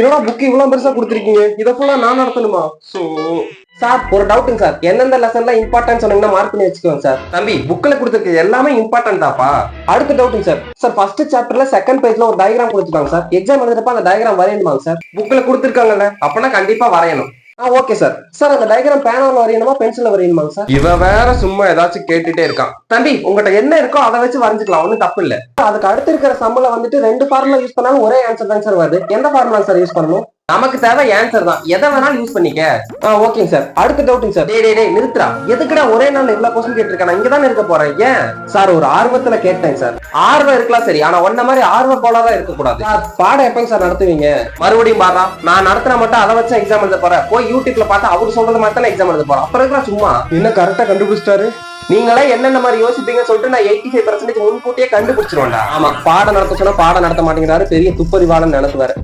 என்னடா புக் இவ்வளவு பெருசா கொடுத்துருக்கீங்க, இதை ஃபுல்லா நான் நடத்தணுமா? சோ சார் ஒரு டவுட்டுங்க சார், எந்தெந்த லெசன்ல இம்பார்ட்டன்ட் சொன்னீங்கன்னா மார்க் பண்ணி வச்சுக்கோங்க சார். தம்பி புக்ல கொடுத்துருக்கு எல்லாமே இம்பார்ட்டன்ட் தாப்பா. அடுத்த டவுட்டுங்க சார். சார் ஃபர்ஸ்ட் சாப்டர்ல செகண்ட் பேஜ்ல ஒரு டயக்ராம் கொடுத்துருக்காங்க சார். எக்ஸாம் எழுதுறப்ப அந்த டயக்ராம் வரையணுமாங்க சார்? புக்ல கொடுத்துருக்காங்கல்ல, அப்பனா கண்டிப்பா வரையணும். Okay sir. சார் அந்த டயக்ராம் பேனால வரையணுமா பென்சில்ல வரையணுமாங்க சார்? இவ வேற சும்மா ஏதாச்சும் கேட்டுட்டே இருக்கான். தம்பி உங்ககிட்ட என்ன இருக்கோ அதை வச்சு வரைஞ்சுக்கலாம், ஒன்னும் தப்பு இல்ல. அதுக்கு அடுத்து இருக்கிற சம்மல வந்துட்டு 2 ஃபார்முலா யூஸ் பண்ணாலும் ஒரே ஆன்சர் தான் சார் வருது. எந்த ஃபார்முலா சார் யூஸ் பண்ணணும்? நமக்கு தேவை ஆன்சர் தான், எதை வேணாலும் யூஸ் பண்ணிக்க. ஓகேங்க சார். அடுத்த டவுட்டுங்க சார். டேய் நிறுத்துறா, எதுக்குடா ஒரே நாள் இவ்வளவு கொஸ்டின் கேட்டிருக்கேன், நான் இங்க தானே இருக்க போறேன். ஏன் சார்? ஒரு ஆர்வத்துல கேட்டேன் சார். ஆர்வம் இருக்கலாம் சரி, ஆனா ஒன்ன மாதிரி ஆர்வ கோளாறா இருக்க கூடாது. பாடம் எப்பங்க சார் நடத்துவீங்க? மறுபடியும் பாரா, நான் நடத்தின மட்டும் அதை வச்சு எக்ஸாம் எழுத போறேன். போய் யூடியூப்ல பார்த்தா அவரு சொல்றது மாதிரி தான் எக்ஸாம் எழுத போறேன். அப்புறம் சும்மா இன்னும் கரெக்டா கண்டுபிடிச்சிட்டாரு. நீங்களே என்னென்ன மாதிரி யோசிப்பீங்கன்னு சொல்லிட்டு நான் 85% முன்கூட்டியே கண்டுபிடிச்சிருவேன்டா. ஆமா, பாடம் நடத்த சொன்னா பாடம் நடத்த மாட்டேங்கிறாரு, பெரிய துப்பறிவாளன் நினைச்சுவாரு.